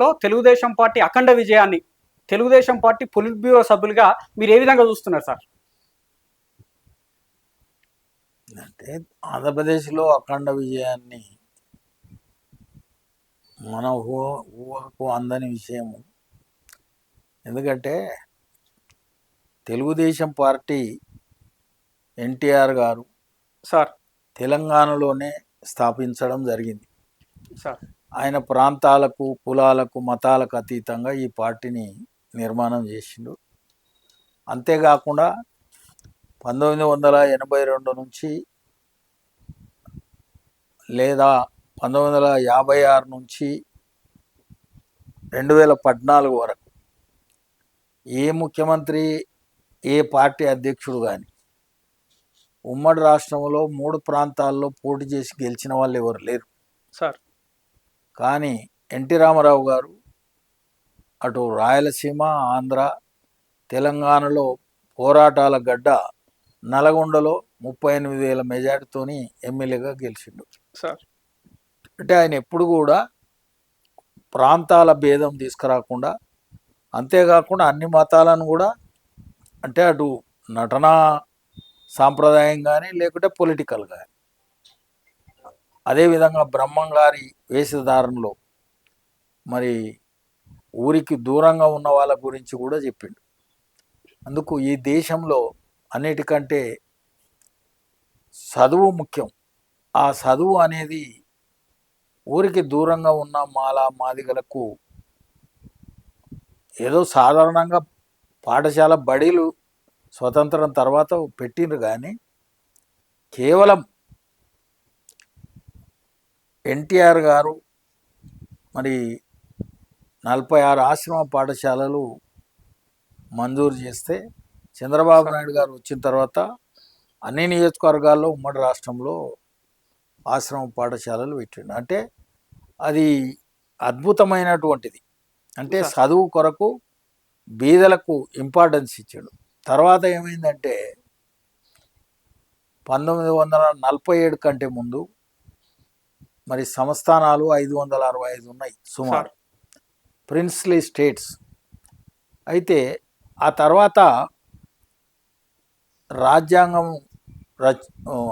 రాష్ట్రంలో తెలుగుదేశం పార్టీ అఖండ విజయాన్ని Telugu Desam party polit bureau సభ్యులుగా మీరు ఏ విధంగా చూస్తున్నారు సార్? అంటే ఆంధ్రప్రదేశ్లో అఖండ విజయాన్ని మన ఊహకు అందని విషయము. ఎందుకంటే తెలుగుదేశం పార్టీ ఎన్టీఆర్ గారు సార్ తెలంగాణలోనే స్థాపించడం జరిగింది. సార్ ఆయన ప్రాంతాలకు, కులాలకు, మతాలకు అతీతంగా ఈ పార్టీని నిర్మాణం చేసిండు. అంతేకాకుండా 1982 నుంచి లేదా 1956 నుంచి 2014 వరకు ఏ ముఖ్యమంత్రి, ఏ పార్టీ అధ్యక్షుడు కానీ ఉమ్మడి రాష్ట్రంలో 3 ప్రాంతాల్లో పోటీ చేసి గెలిచిన వాళ్ళు ఎవరు లేరు సార్. కానీ ఎన్టీ రామారావు గారు అటు రాయలసీమ, ఆంధ్ర, తెలంగాణలో పోరాటాల గడ్డ నల్గొండలో 38,000 మెజార్టీతోని ఎమ్మెల్యేగా గెలిచిండు సార్. అంటే ఆయన ఎప్పుడు కూడా ప్రాంతాల భేదం తీసుకురాకుండా, అంతేకాకుండా అన్ని మతాలను కూడా, అంటే అటు నటనా సాంప్రదాయం కానీ లేకుంటే పొలిటికల్ కానీ, అదేవిధంగా బ్రహ్మం గారి వేషధారణలో మరి ఊరికి దూరంగా ఉన్న వాళ్ళ గురించి కూడా చెప్పిండు. అందుకు ఈ దేశంలో అన్నిటికంటే చదువు ముఖ్యం. ఆ చదువు అనేది ఊరికి దూరంగా ఉన్న మాదిగలకు ఏదో సాధారణంగా పాఠశాల బడిలు స్వతంత్రం తర్వాత పెట్టిండ్రు, కానీ కేవలం ఎన్టీఆర్ గారు మరి 46 ఆశ్రమ పాఠశాలలు మంజూరు చేస్తే, చంద్రబాబు నాయుడు గారు వచ్చిన తర్వాత అన్ని నియోజకవర్గాల్లో ఉమ్మడి రాష్ట్రంలో ఆశ్రమ పాఠశాలలు పెట్టిండు. అంటే అది అద్భుతమైనటువంటిది. అంటే చదువు కొరకు బీదలకు ఇంపార్టెన్స్ ఇచ్చాడు. తర్వాత ఏమైందంటే 1947 కంటే ముందు మరి సంస్థానాలు 565 ఉన్నాయి సుమారు, ప్రిన్స్లీ స్టేట్స్. అయితే ఆ తర్వాత రాజ్యాంగం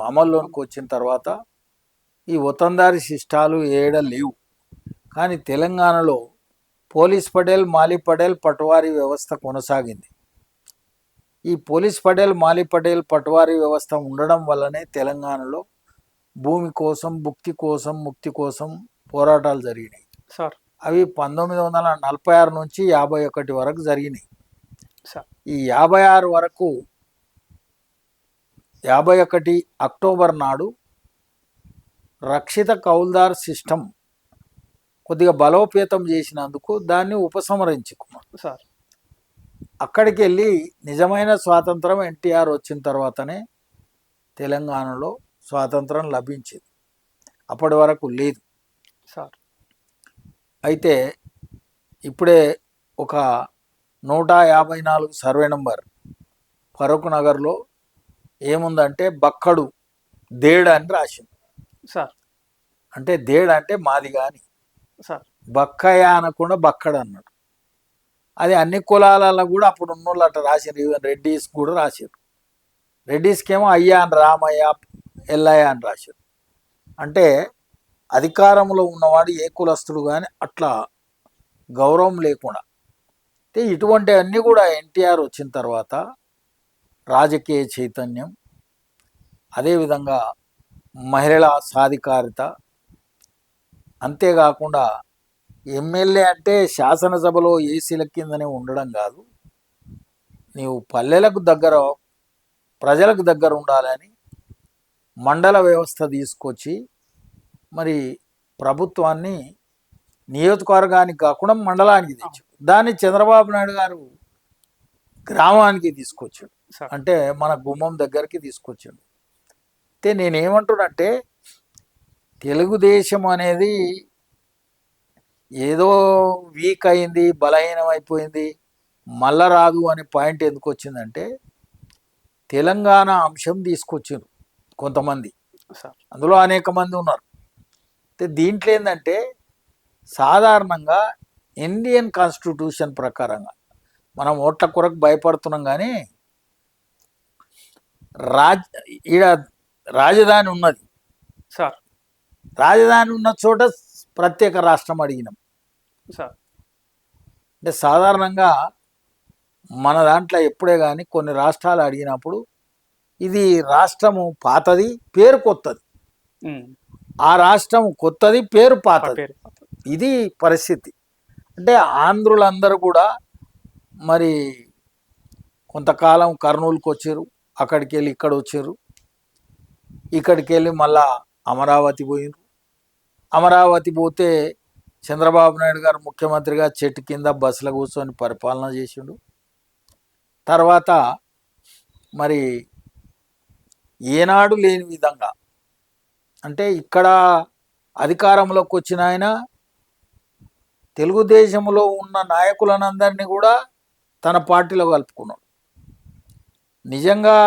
అమల్లోకి వచ్చిన తర్వాత ఈ వతందారి శిష్టాలు లేవు. కానీ తెలంగాణలో పోలీస్ పటేల్, మాలి పటేల్, పట్వారీ వ్యవస్థ కొనసాగింది. ఈ పోలీస్ పటేల్, మాలి పటేల్, పట్వారీ వ్యవస్థ ఉండడం వల్లనే తెలంగాణలో భూమి కోసం, భుక్తి కోసం, ముక్తి కోసం పోరాటాలు జరిగినాయి సార్. అవి 1946 నుంచి 51 వరకు జరిగినాయి. ఈ 56 వరకు 51 అక్టోబర్ నాడు రక్షిత కౌల్దార్ సిస్టమ్ కొద్దిగా బలోపేతం చేసినందుకు దాన్ని ఉపసంహరించుకున్నాం సార్. అక్కడికి వెళ్ళి నిజమైన స్వాతంత్రం ఎన్టీఆర్ వచ్చిన తర్వాతనే తెలంగాణలో స్వాతంత్రం లభించింది. అప్పటి వరకు లేదు సార్. అయితే ఇప్పుడే ఒక 154 సర్వే నంబర్ ఫరూక్ నగర్లో ఏముందంటే బక్కడు దేడ్ అని రాసింది సార్. అంటే దేడ్ అంటే మాది కానీ సార్, బక్కయ్య అనకుండా బక్కడు అన్నాడు. అది అన్ని కులాలలో కూడా అప్పుడు ఉన్నోళ్ళు అట్లా రాసారు. ఈవెన్ రెడ్డిస్ కూడా రాశారు. రెడ్డిస్కేమో అయ్యా అని రామయ్య, ఎల్లయ్య అని రాశారు. అంటే అధికారంలో ఉన్నవాడు ఏ కులస్తుడు కానీ అట్లా గౌరవం లేకుండా. అంటే ఇటువంటి అన్నీ కూడా ఎన్టీఆర్ వచ్చిన తర్వాత రాజకీయ చైతన్యం, అదేవిధంగా మహిళల సాధికారిత, అంతేకాకుండా ఎమ్మెల్యే అంటే శాసనసభలో ఏసీల కిందనే ఉండడం కాదు, నీవు పల్లెలకు దగ్గర, ప్రజలకు దగ్గర ఉండాలని మండల వ్యవస్థ తీసుకొచ్చి మరి ప్రభుత్వాన్ని నియోజకవర్గానికి కాకుండా మండలానికి తెచ్చాడు. దాన్ని చంద్రబాబు నాయుడు గారు గ్రామానికి తీసుకొచ్చాడు, అంటే మన గుమ్మం దగ్గరికి తీసుకొచ్చాడు. అయితే నేనేమంటున్నంటే తెలుగుదేశం అనేది ఏదో వీక్ అయింది, బలహీనం అయిపోయింది, మళ్ళా రాదు అనే పాయింట్ ఎందుకు వచ్చిందంటే తెలంగాణ అంశం తీసుకొచ్చారు కొంతమంది, అందులో అనేక మంది ఉన్నారు. అయితే దీంట్లో ఏంటంటే సాధారణంగా ఇండియన్ కాన్స్టిట్యూషన్ ప్రకారంగా మనం ఓట్ల కొరకు భయపడుతున్నాం కానీ రాజ్ ఈడ రాజధాని ఉన్నది. సార్ రాజధాని ఉన్న చోట ప్రత్యేక రాష్ట్రం అడిగినాం. సార్ అంటే సాధారణంగా మన దాంట్లో ఎప్పుడే కానీ కొన్ని రాష్ట్రాలు అడిగినప్పుడు ఇది రాష్ట్రము పాతది, పేరు కొత్తది. ఆ రాష్ట్రం కొత్తది, పేరు పాతది. ఇది పరిస్థితి. అంటే ఆంధ్రులందరూ కూడా మరి కొంతకాలం కర్నూలుకి వచ్చారు, అక్కడికి వెళ్ళి ఇక్కడ వచ్చారు, ఇక్కడికి వెళ్ళి మళ్ళా అమరావతి పోయినారు. అమరావతి పోతే చంద్రబాబు నాయుడు గారు ముఖ్యమంత్రిగా చెట్టు కింద బస్సులో కూర్చొని పరిపాలన చేసిండు. తర్వాత మరి ఏనాడు లేని విధంగా అంటే ఇక్కడ అధికారంలోకి వచ్చిన ఆయన తెలుగుదేశంలో ఉన్న నాయకులనందరినీ కూడా తన పార్టీలో కలుపుకున్నాడు. నిజంగా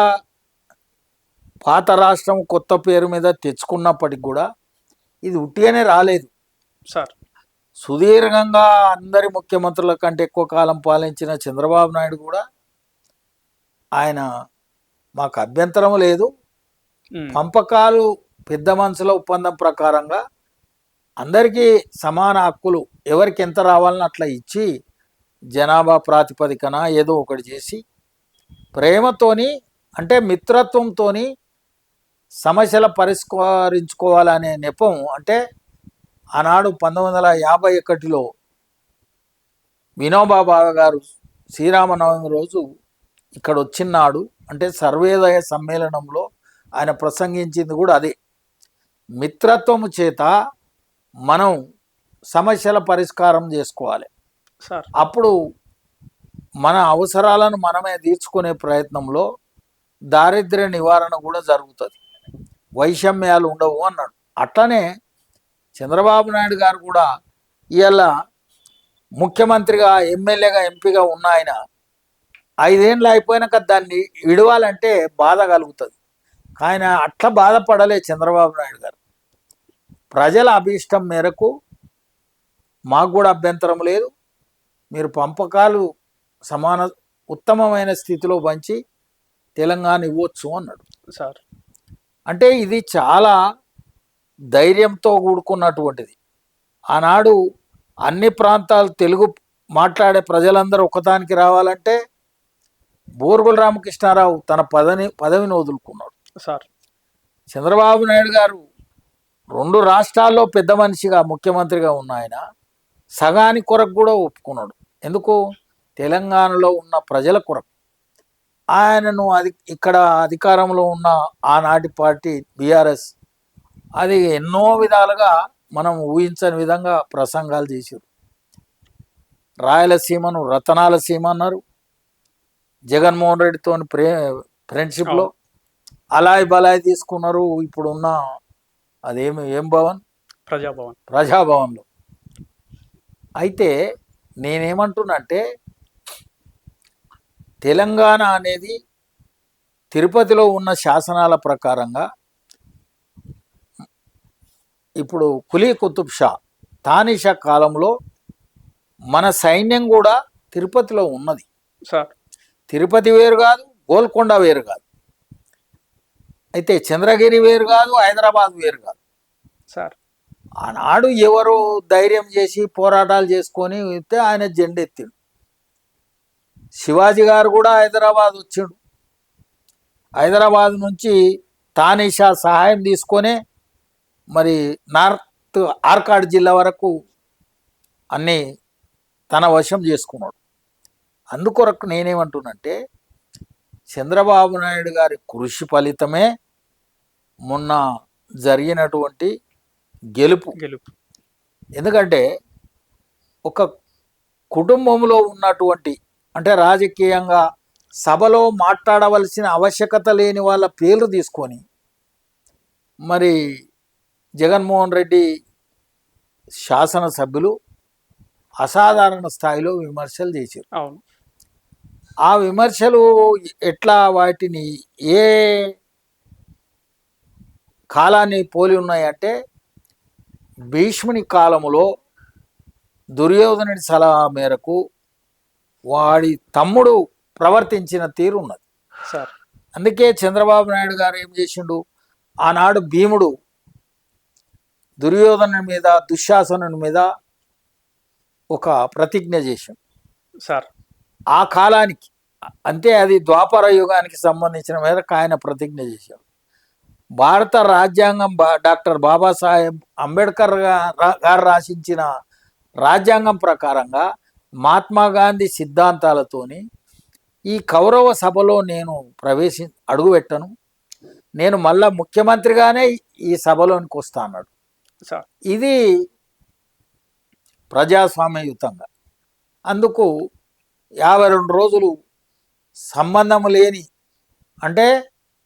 పాత రాష్ట్రం కొత్త పేరు మీద తెచ్చుకున్నప్పటికి కూడా ఇది ఉట్టిగానే రాలేదు సార్. సుదీర్ఘంగా అందరి ముఖ్యమంత్రుల కంటే ఎక్కువ కాలం పాలించిన చంద్రబాబు నాయుడు కూడా ఆయన మాకు అభ్యంతరం లేదు, పంపకాలు పెద్ద మనుషుల ఒప్పందం ప్రకారంగా అందరికీ సమాన హక్కులు ఎవరికి ఎంత రావాలని అట్లా ఇచ్చి జనాభా ప్రాతిపదికన ఏదో ఒకటి చేసి ప్రేమతోని అంటే మిత్రత్వంతో సమస్యల పరిష్కరించుకోవాలనే నెపం. అంటే ఆనాడు 1951లో వినోబా భావే గారు శ్రీరామనవమి రోజు ఇక్కడ వచ్చినాడు. అంటే సర్వేదయ సమ్మేళనంలో ఆయన ప్రసంగించింది కూడా అదే. మిత్రత్వము చేత మనం సమస్యల పరిష్కారం చేసుకోవాలి. అప్పుడు మన అవసరాలను మనమే తీర్చుకునే ప్రయత్నంలో దారిద్ర్య నివారణ కూడా జరుగుతుంది, వైషమ్యాలు ఉండవు అన్నాడు. అట్లనే చంద్రబాబు నాయుడు గారు కూడా ఇవాళ ముఖ్యమంత్రిగా, ఎమ్మెల్యేగా, ఎంపీగా ఉన్న ఆయన 5 ఏళ్ళు అయిపోయినాక దాన్ని విడవాలంటే బాధ కలుగుతుంది. ఆయన అట్లా బాధపడలే చంద్రబాబు నాయుడు గారు. ప్రజల అభీష్టం మేరకు మాకు కూడా అభ్యంతరం లేదు, మీరు పంపకాలు సమాన ఉత్తమమైన స్థితిలో పంచి తెలంగాణ ఇవ్వచ్చు అన్నాడు సార్. అంటే ఇది చాలా ధైర్యంతో కూడుకున్నటువంటిది. ఆనాడు అన్ని ప్రాంతాలు తెలుగు మాట్లాడే ప్రజలందరూ ఒకదానికి రావాలంటే బూరుగుల రామకృష్ణారావు తన పదవిని వదులుకున్నాడు సార్. చంద్రబాబు నాయుడు గారు 2 రాష్ట్రాల్లో పెద్ద మనిషిగా ముఖ్యమంత్రిగా ఉన్న ఆయన సగాని కొరకు కూడా ఒప్పుకున్నాడు. ఎందుకు? తెలంగాణలో ఉన్న ప్రజల కొరకు. ఆయనను ఇక్కడ అధికారంలో ఉన్న ఆనాటి పార్టీ బీఆర్ఎస్ అది ఎన్నో విధాలుగా మనం ఊహించని విధంగా ప్రసంగాలు చేశారు. రాయలసీమను రతనాల సీమ అన్నారు. జగన్మోహన్ రెడ్డితో ఫ్రెండ్షిప్లో అలాయ్ బలాయ్ తీసుకున్నారు. ఇప్పుడున్న ఏం భవన్, ప్రజాభవన్లో. అయితే నేనేమంటున్నంటే తెలంగాణ అనేది తిరుపతిలో ఉన్న శాసనాల ప్రకారంగా ఇప్పుడు కులీ కుతుబ్ షా, తానిషా కాలంలో మన సైన్యం కూడా తిరుపతిలో ఉన్నది సార్. తిరుపతి వేరు కాదు, గోల్కొండ వేరు కాదు. అయితే చంద్రగిరి వేరు కాదు, హైదరాబాద్ వేరు కాదు సార్. ఆనాడు ఎవరు ధైర్యం చేసి పోరాటాలు చేసుకొని ఆయన జెండెత్తిండు. శివాజీ గారు కూడా హైదరాబాద్ వచ్చిండు. హైదరాబాద్ నుంచి తానిషా సహాయం తీసుకొనే మరి నార్త్ ఆర్కాడ్ జిల్లా వరకు అన్నీ తన వశం చేసుకున్నాడు. అందుకొరకు నేనేమంటున్నంటే చంద్రబాబు నాయుడు గారి కృషి ఫలితమే మొన్న జరిగినటువంటి గెలుపు. ఎందుకంటే ఒక కుటుంబంలో ఉన్నటువంటి అంటే రాజకీయంగా సభలో మాట్లాడవలసిన ఆవశ్యకత లేని వాళ్ళ పేర్లు తీసుకొని మరి జగన్మోహన్ రెడ్డి శాసనసభ్యులు అసాధారణ స్థాయిలో విమర్శలు చేశారు. అవును. ఆ విమర్శలు ఎట్లా వాటిని ఏ కాలాన్ని పోలి ఉన్నాయంటే భీష్ముని కాలములో దుర్యోధనుడి సలహా మేరకు వాడి తమ్ముడు ప్రవర్తించిన తీరు ఉన్నది. సార్ అందుకే చంద్రబాబు నాయుడు గారు ఏం చేసిండు, ఆనాడు భీముడు దుర్యోధనుడి మీద దుశ్శాసనుడి మీద ఒక ప్రతిజ్ఞ చేశాడు. సార్ ఆ కాలానికి అంటే అది ద్వాపర యుగానికి సంబంధించిన మేరకు ఆయన ప్రతిజ్ఞ చేశాడు. భారత రాజ్యాంగం డాక్టర్ బాబాసాహెబ్ అంబేద్కర్ గారు రాసించిన రాజ్యాంగం ప్రకారంగా మహాత్మా గాంధీ సిద్ధాంతాలతోని ఈ కౌరవ సభలో నేను అడుగుపెట్టను, నేను మళ్ళా ముఖ్యమంత్రిగానే ఈ సభలోనికి వస్తా అన్నాడు. సార్ ఇది ప్రజాస్వామ్యయుతంగా. అందుకు 52 రోజులు సంబంధం లేని అంటే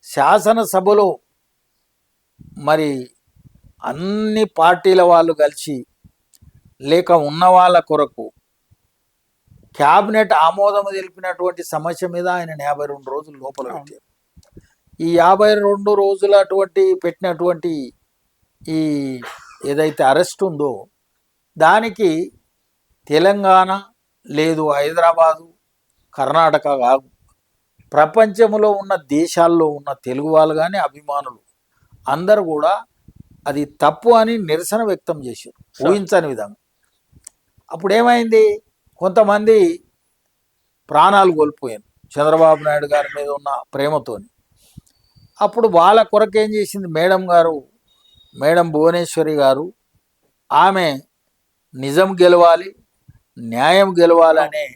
శాసనసభలో మరి అన్ని పార్టీల వాళ్ళు కలిసి లేక ఉన్న వాళ్ళ కొరకు క్యాబినెట్ ఆమోదం తెలిపినటువంటి సమస్య మీద ఆయన 52 రోజులు లోపల పెట్టారు. ఈ 52 రోజుల పెట్టినటువంటి ఈ ఏదైతే అరెస్ట్ ఉందో దానికి తెలంగాణ లేదు, హైదరాబాదు, కర్ణాటక కాదు, ప్రపంచంలో ఉన్న దేశాల్లో ఉన్న తెలుగు వాళ్ళు కానీ అభిమానులు అందరూ కూడా అది తప్పు అని నిరసన వ్యక్తం చేశారు, ఊహించని విధంగా. అప్పుడు ఏమైంది, కొంతమంది ప్రాణాలు కోల్పోయారు చంద్రబాబు నాయుడు గారి మీద ఉన్న ప్రేమతోని. అప్పుడు వాళ్ళ కొరకు ఏం చేసింది మేడం భువనేశ్వరి గారు, ఆమె నిజం గెలవాలి, న్యాయం గెలవాలనే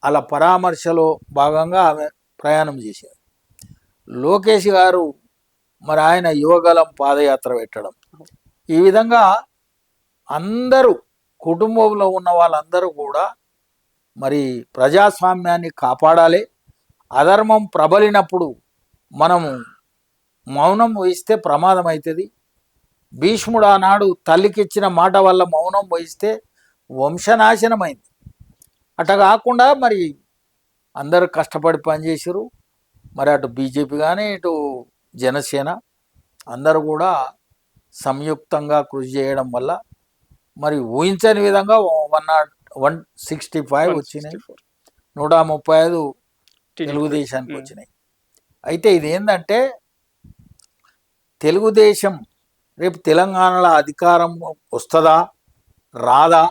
అలా పరామర్శలో భాగంగా ఆమె ప్రయాణం చేశారు. లోకేష్ గారు మరి ఆయన యువగలం పాదయాత్ర పెట్టడం, ఈ విధంగా అందరూ కుటుంబంలో ఉన్న వాళ్ళందరూ కూడా మరి ప్రజాస్వామ్యాన్ని కాపాడాలి. అధర్మం ప్రబలినప్పుడు మనము మౌనం వహిస్తే ప్రమాదం అవుతుంది. భీష్ముడు ఆనాడు తల్లికిచ్చిన మాట వల్ల మౌనం వహిస్తే వంశనాశనమైంది. అట్లా కాకుండా మరి అందరూ కష్టపడి పనిచేసారు. మరి అటు బీజేపీ కానీ ఇటు జనసేన అందరూ కూడా సంయుక్తంగా కృషి చేయడం వల్ల మరి ఊహించని విధంగా 165 వచ్చినాయి, 135 తెలుగుదేశానికి వచ్చినాయి. అయితే ఇది ఏంటంటే తెలుగుదేశం రేపు తెలంగాణలో అధికారం వస్తుందా రాదా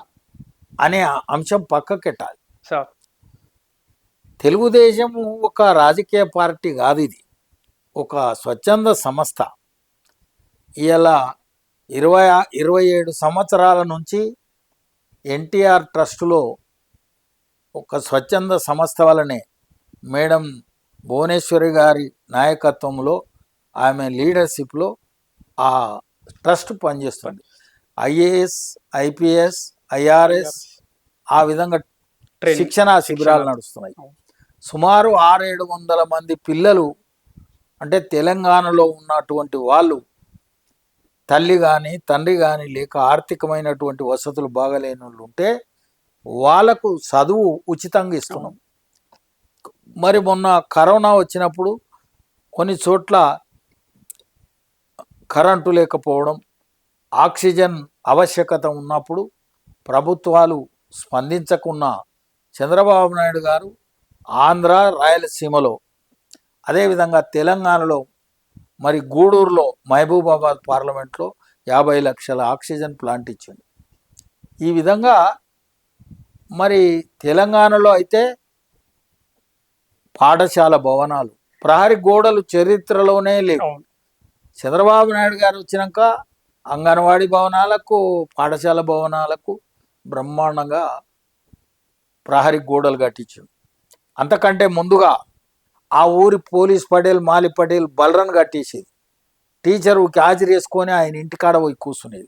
అనే అంశం పక్కకెట్టాలి. తెలుగుదేశం ఒక రాజకీయ పార్టీ కాదు, ఇది ఒక స్వచ్ఛంద సంస్థ. ఇలా 27 సంవత్సరాల నుంచి ఎన్టీఆర్ ట్రస్టులో ఒక స్వచ్ఛంద సంస్థ వలనే మేడం భువనేశ్వరి గారి నాయకత్వంలో ఆమె లీడర్షిప్లో ఆ ట్రస్ట్ పనిచేస్తుంది. ఐఏఎస్, ఐపీఎస్, ఐఆర్ఎస్ ఆ విధంగా శిక్షణా శిబిరాలు నడుస్తున్నాయి. సుమారు 600-700 మంది పిల్లలు అంటే తెలంగాణలో ఉన్నటువంటి వాళ్ళు తల్లి కానీ తండ్రి కానీ లేక ఆర్థికమైనటువంటి వసతులు బాగలేని వాళ్ళు ఉంటే వాళ్ళకు చదువు ఉచితంగా ఇస్తున్నాం. మరి మొన్న కరోనా వచ్చినప్పుడు కొన్ని చోట్ల కరెంటు లేకపోవడం, ఆక్సిజన్ ఆవశ్యకత ఉన్నప్పుడు ప్రభుత్వాలు స్పందించకున్న చంద్రబాబు నాయుడు గారు ఆంధ్ర రాయలసీమలో అదేవిధంగా తెలంగాణలో మరి గూడూరులో మహబూబాబాద్ పార్లమెంట్లో 50 లక్షల ఆక్సిజన్ ప్లాంట్ ఇచ్చింది. ఈ విధంగా మరి తెలంగాణలో అయితే పాఠశాల భవనాలు, ప్రహరీ గోడలు చరిత్రలోనే లేవు. చంద్రబాబు నాయుడు గారు వచ్చినాక అంగన్వాడీ భవనాలకు, పాఠశాల భవనాలకు బ్రహ్మాండంగా ప్రహరీ గోడలు కట్టించాడు. అంతకంటే ముందుగా ఆ ఊరి పోలీస్ పటేల్, మాలి పటేల్ బలరన్ కట్టేసేది. టీచరు హాజరు వేసుకొని ఆయన ఇంటికాడ పోయి కూర్చునేది.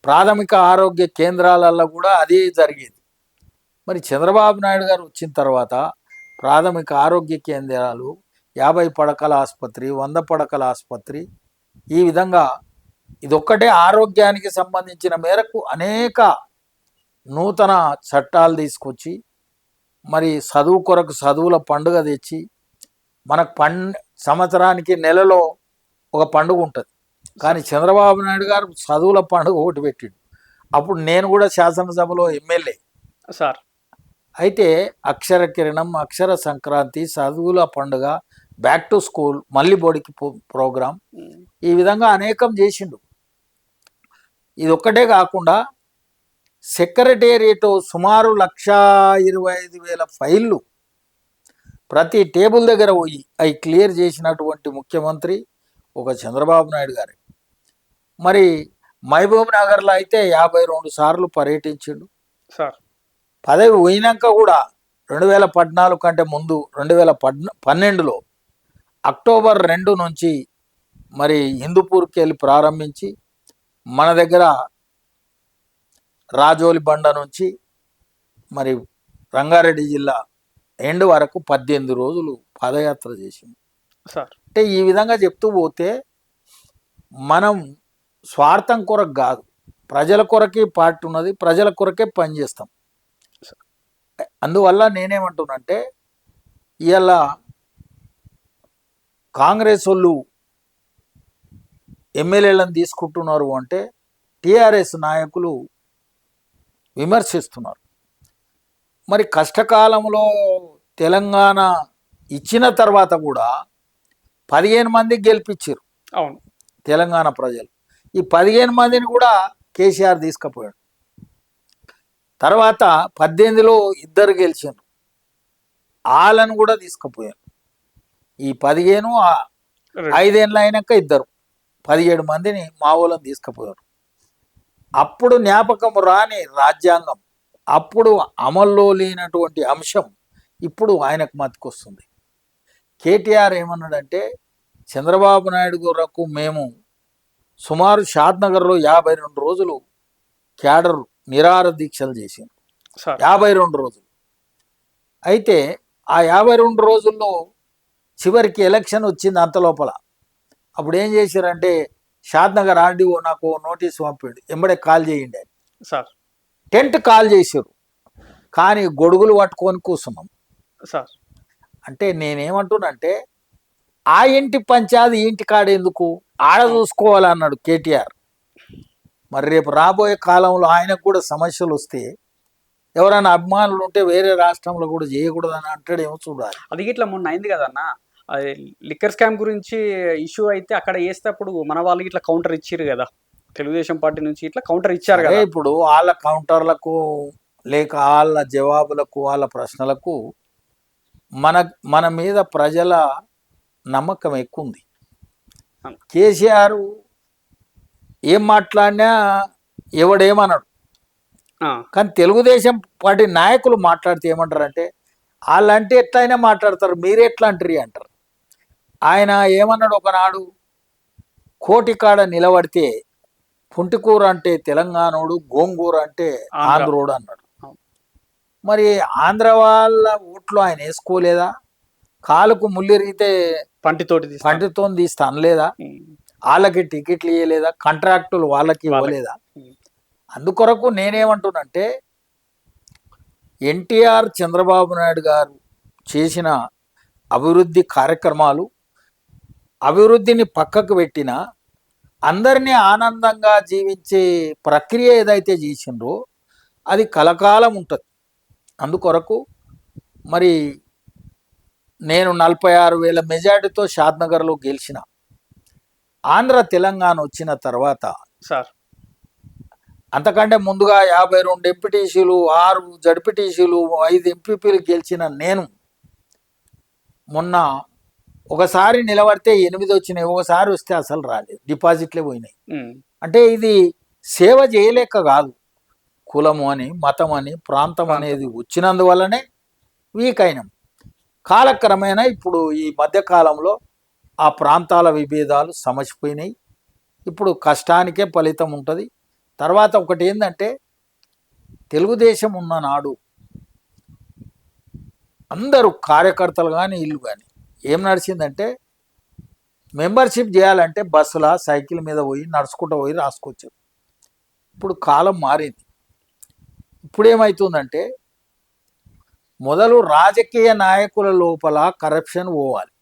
ప్రాథమిక ఆరోగ్య కేంద్రాలలో కూడా అదే జరిగేది. మరి చంద్రబాబు నాయుడు గారు వచ్చిన తర్వాత ప్రాథమిక ఆరోగ్య కేంద్రాలు, 50 పడకల ఆసుపత్రి, 100 పడకల ఆసుపత్రి, ఈ విధంగా ఇదొక్కటే ఆరోగ్యానికి సంబంధించిన మేరకు అనేక నూతన చట్టాలు తీసుకొచ్చి మరి చదువు కొరకు చదువుల పండుగ తెచ్చి మనకు సంవత్సరానికి నెలలో ఒక పండుగ ఉంటుంది. కానీ చంద్రబాబు నాయుడు గారు చదువుల పండుగ ఒకటి పెట్టిండు. అప్పుడు నేను కూడా శాసనసభలో ఎమ్మెల్యే. సార్. అయితే అక్షర కిరణం, అక్షర సంక్రాంతి, చదువుల పండుగ, బ్యాక్ టు స్కూల్, మళ్ళీ బోడికి ప్రోగ్రాం, ఈ విధంగా అనేకం చేసిండు. ఇది ఒక్కటే కాకుండా సెక్రటేరియట్ సుమారు 1,25,000 ఫైళ్ళు ప్రతి టేబుల్ దగ్గర పోయి అవి క్లియర్ చేసినటువంటి ముఖ్యమంత్రి ఒక చంద్రబాబు నాయుడు గారు. మరి మహబూబ్ నగర్లో అయితే 52 సార్లు పర్యటించిండు. సార్. పదవి పోయినాక కూడా 2014 కంటే ముందు 2012లో అక్టోబర్ 2 నుంచి మరి హిందూపూర్కి వెళ్ళి ప్రారంభించి మన దగ్గర రాజోలి బండ నుంచి మరి రంగారెడ్డి జిల్లా ఎండ్ వరకు 18 రోజులు పాదయాత్ర చేసింది. సార్. అంటే ఈ విధంగా చెప్తూ పోతే మనం స్వార్థం కొరకు కాదు, ప్రజల కొరకే పార్టీ ఉన్నది, ప్రజల కొరకే పనిచేస్తాం. అందువల్ల నేనేమంటున్నంటే ఇవాళ కాంగ్రెస్ వాళ్ళు ఎమ్మెల్యేలను తీసుకుంటున్నారు అంటే టీఆర్ఎస్ నాయకులు విమర్శిస్తున్నారు. మరి కష్టకాలంలో తెలంగాణ ఇచ్చిన తర్వాత కూడా 15 మందికి గెలిపించారు. అవును. తెలంగాణ ప్రజలు ఈ 15 మందిని కూడా కేసీఆర్ తీసుకుపోయాడు. తర్వాత 18లో 2 గెలిచారు, వాళ్ళను కూడా తీసుకుపోయారు. ఈ 15 5 ఏళ్ళు అయినాక 2 17 మందిని మా వాళ్ళని తీసుకుపోయారు. అప్పుడు జ్ఞాపకం రాని రాజ్యాంగం, అప్పుడు అమల్లో లేనటువంటి అంశం ఇప్పుడు ఆయనకు మతికొస్తుంది. కేటీఆర్ ఏమన్నాడంటే చంద్రబాబు నాయుడు గారికి మేము సుమారు షాద్నగర్లో 52 రోజులు క్యాడర్ నిరాహార దీక్షలు చేసాం. 52 రోజులు. అయితే ఆ 52 రోజుల్లో చివరికి ఎలక్షన్ వచ్చింది. అంత లోపల అప్పుడు ఏం చేశారంటే షాద్నగర్ ఆర్డీఓ నాకు నోటీస్ పంపాడు, ఎంబడే కాల్ చేయండి అని. సార్. టెంట్ కాల్ చేశారు, కానీ గొడుగులు పట్టుకొని కూర్చున్నాం. సార్. అంటే నేనేమంటున్నంటే ఆ ఇంటి పంచాది ఇంటి కాడేందుకు, ఆడ చూసుకోవాలన్నాడు కేటీఆర్. మరి రేపు రాబోయే కాలంలో ఆయనకు కూడా సమస్యలు వస్తే ఎవరైనా అభిమానులు ఉంటే వేరే రాష్ట్రంలో కూడా చేయకూడదని అంటాడేమో చూడాలి. అది ఇట్లా మొన్న అయింది కదన్న, అది లిక్కర్ స్కామ్ గురించి ఇష్యూ అయితే అక్కడ వేస్తే అప్పుడు మన వాళ్ళకి ఇట్లా కౌంటర్ ఇచ్చారు కదా, తెలుగుదేశం పార్టీ నుంచి ఇట్లా కౌంటర్ ఇచ్చారు కదా. ఇప్పుడు వాళ్ళ కౌంటర్లకు లేక వాళ్ళ జవాబులకు వాళ్ళ ప్రశ్నలకు మన మీద ప్రజల నమ్మకం ఎక్కువ ఉంది. కేసీఆర్ ఏం మాట్లాడినా ఎవడేమన్నాడు, కానీ తెలుగుదేశం పార్టీ నాయకులు మాట్లాడితే ఏమంటారంటే వాళ్ళంటే ఎట్లయినా మాట్లాడతారు, మీరెట్లా అంటారు అంటారు. ఆయన ఏమన్నాడు ఒకనాడు, కోటికాడ నిలబడితే పుంటికూర అంటే తెలంగాణోడు, గోంగూర అంటే ఆంధ్రోడు అన్నాడు. మరి ఆంధ్ర వాళ్ళ ఓట్లు ఆయన వేసుకోలేదా? కాలుకు ముళ్ళిరిగితే పంటితో తీస్తా అనలేదా? వాళ్ళకి టికెట్లు ఇవ్వలేదా? కాంట్రాక్టులు వాళ్ళకి ఇవ్వలేదా? అందుకొరకు నేనేమంటున్నంటే ఎన్టీఆర్ చంద్రబాబు నాయుడు గారు చేసిన అభివృద్ధి కార్యక్రమాలు, అభివృద్ధిని పక్కకు పెట్టిన అందరినీ ఆనందంగా జీవించే ప్రక్రియ ఏదైతే చేసిండ్రో అది కలకాలం ఉంటుంది. అందుకొరకు మరి నేను 46,000 మెజార్టీతో షాద్నగర్లో గెలిచిన. ఆంధ్ర తెలంగాణ వచ్చిన తర్వాత సార్ అంతకంటే ముందుగా 52 ఎంపీటీసీలు, 6 జడ్పీటీసీలు, 5 ఎంపీపీలు గెలిచిన నేను మొన్న ఒకసారి నిలబడితే 8 వచ్చినాయి, ఒకసారి వస్తే అసలు రాలేదు, డిపాజిట్లే పోయినాయి. అంటే ఇది సేవ చేయలేక కాదు, కులము అని, మతం అని, ప్రాంతం అనేది వచ్చినందువల్లనే వీక్ అయినాం. కాలక్రమేణా ఇప్పుడు ఈ మధ్యకాలంలో ఆ ప్రాంతాల విభేదాలు సమసిపోయినాయి. ఇప్పుడు కష్టానికే ఫలితం ఉంటుంది. తర్వాత ఒకటి ఏంటంటే తెలుగుదేశం ఉన్న నాడు అందరూ కార్యకర్తలు కానీ ఇల్లు కానీ ఏం నడిచిందంటే మెంబర్షిప్ చేయాలంటే బస్సుల సైకిల్ మీద పోయి నడుచుకుంటూ పోయి రాసుకొచ్చారు. ఇప్పుడు కాలం మారింది. ఇప్పుడు ఏమవుతుందంటే మొదలు రాజకీయ నాయకుల లోపల కరప్షన్ పోవాలి.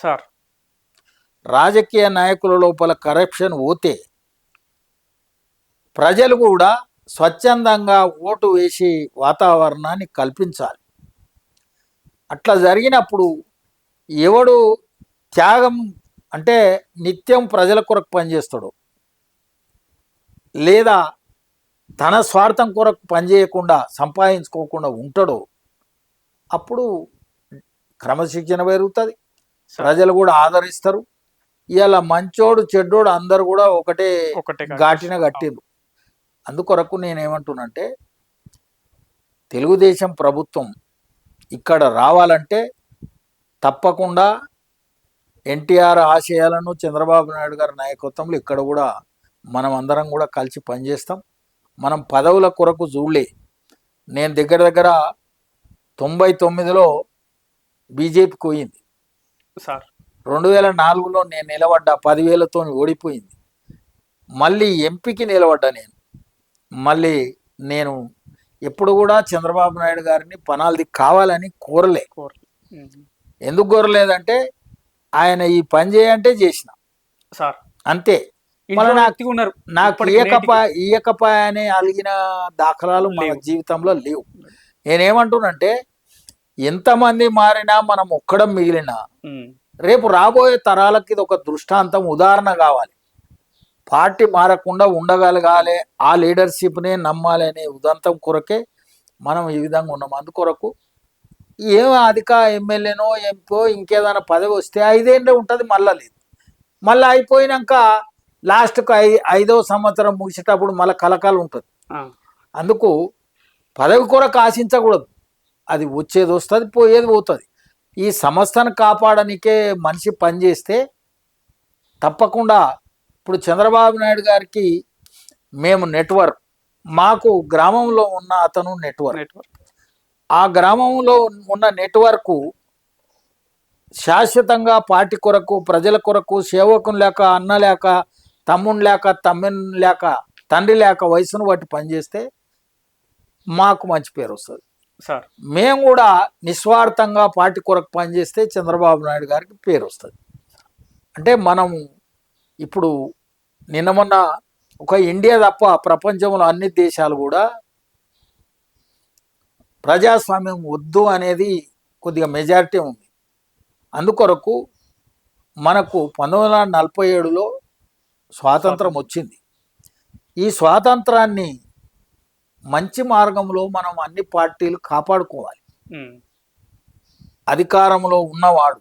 సార్ రాజకీయ నాయకుల లోపల కరప్షన్ పోతే ప్రజలు కూడా స్వచ్ఛందంగా ఓటు వేసి వాతావరణాన్ని కల్పించాలి. అట్లా జరిగినప్పుడు ఎవడు త్యాగం అంటే నిత్యం ప్రజల కొరకు పనిచేస్తాడు, లేదా తన స్వార్థం కొరకు పనిచేయకుండా సంపాదించుకోకుండా ఉంటాడో అప్పుడు క్రమశిక్షణ పెరుగుతుంది, ప్రజలు కూడా ఆదరిస్తారు. ఇలా మంచోడు చెడ్డోడు అందరు కూడా ఒకటే ఘాటిన కట్టిండ్రు. అందుకొరకు నేనేమంటున్నంటే తెలుగుదేశం ప్రభుత్వం ఇక్కడ రావాలంటే తప్పకుండా ఎన్టీఆర్ ఆశయాలను చంద్రబాబు నాయుడు గారి నాయకత్వంలో ఇక్కడ కూడా మనం అందరం కూడా కలిసి పనిచేస్తాం. మనం పదవుల కొరకు చూడలే. నేను దగ్గర దగ్గర 99లో బీజేపీకి పోయింది సార్. 2004లో నేను నిలబడ్డా, 10,000తో ఓడిపోయింది. మళ్ళీ ఎంపీకి నిలబడ్డా. మళ్ళీ నేను ఎప్పుడు కూడా చంద్రబాబు నాయుడు గారిని పనాలది కావాలని కోరలే. ఎందుకు కోరలేదంటే ఆయన ఈ పని చేయంటే చేసిన సార్ అంతే. మళ్ళీ నాకు ఇయ్యకపాయ అని అలిగిన దాఖలాలు మన జీవితంలో లేవు. నేనేమంటున్నంటే ఎంతమంది మారినా మనం ఒక్కడం మిగిలినా రేపు రాబోయే తరాలకి ఇది ఒక దృష్టాంతం, ఉదాహరణ కావాలి. పార్టీ మారకుండా ఉండగలగాలి, ఆ లీడర్షిప్నే నమ్మాలి అనే ఉదంతం కొరకే మనం ఈ విధంగా ఉన్నాం. అందుకొరకు ఏం అధిక ఎమ్మెల్యేనో ఎంపో ఇంకేదైనా పదవి వస్తే 5 ఏళ్ళే ఉంటుంది, మళ్ళా లేదు. మళ్ళీ అయిపోయినాక లాస్ట్కు 5వ సంవత్సరం ముగిసేటప్పుడు మళ్ళీ కలకాలు ఉంటుంది. అందుకు పదవి కొరకు ఆశించకూడదు. అది వచ్చేది వస్తుంది, పోయేది పోతుంది. ఈ సంస్థను కాపాడనికే మనిషి పనిచేస్తే తప్పకుండా. ఇప్పుడు చంద్రబాబు నాయుడు గారికి మేము నెట్వర్క్, మాకు గ్రామంలో ఉన్న అతను నెట్వర్క్. ఆ గ్రామంలో ఉన్న నెట్వర్క్ శాశ్వతంగా పార్టీ కొరకు, ప్రజల కొరకు, సేవకుని లేక, అన్న లేక, తమ్ముని లేక, తమ్మిని లేక, తండ్రి లేక, వయసును బట్టి పనిచేస్తే మాకు మంచి పేరు వస్తుంది సార్. మేము కూడా నిస్వార్థంగా పార్టీ కొరకు పనిచేస్తే చంద్రబాబు నాయుడు గారికి పేరు వస్తుంది. అంటే మనం ఇప్పుడు నిన్న మొన్న ఒక ఇండియా తప్ప ప్రపంచంలో అన్ని దేశాలు కూడా ప్రజాస్వామ్యం వద్దు అనేది కొద్దిగా మెజారిటీ ఉంది. అందుకొరకు మనకు 1947లో స్వాతంత్రం వచ్చింది. ఈ స్వాతంత్రాన్ని మంచి మార్గంలో మనం అన్ని పార్టీలు కాపాడుకోవాలి. అధికారంలో ఉన్నవాడు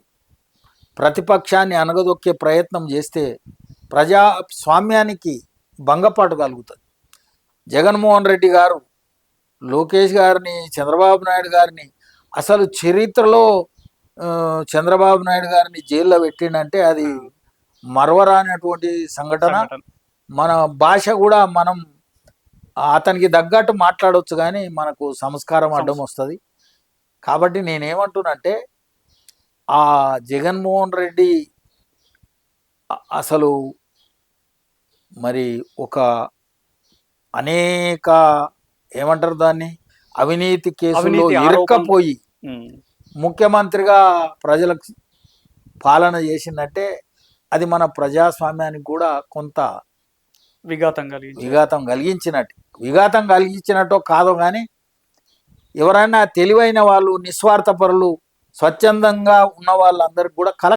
ప్రతిపక్షాన్ని అణగదొక్కే ప్రయత్నం చేస్తే ప్రజాస్వామ్యానికి భంగపాటు కలుగుతుంది. జగన్మోహన్ రెడ్డి గారు లోకేష్ గారిని, చంద్రబాబు నాయుడు గారిని, అసలు చరిత్రలో చంద్రబాబు నాయుడు గారిని జైల్లో పెట్టిండంటే అది మరవరానటువంటి సంఘటన. మన భాష కూడా మనం అతనికి తగ్గట్టు మాట్లాడవచ్చు, కానీ మనకు సంస్కారం అడ్డం వస్తుంది. కాబట్టి నేనేమంటున్నంటే ఆ జగన్మోహన్ రెడ్డి అసలు మరి ఒక అనేక ఏమంటారు దాన్ని అవినీతి కేసుల్లో ఇరుక్కపోయి ముఖ్యమంత్రిగా ప్రజలకు పాలన చేసిందంటే అది మన ప్రజాస్వామ్యానికి కూడా కొంత విఘాతం కలిగించినట్టు కాదు. కానీ ఎవరైనా తెలివైన వాళ్ళు, నిస్వార్థపరులు, స్వచ్ఛందంగా ఉన్న వాళ్ళందరికీ కూడా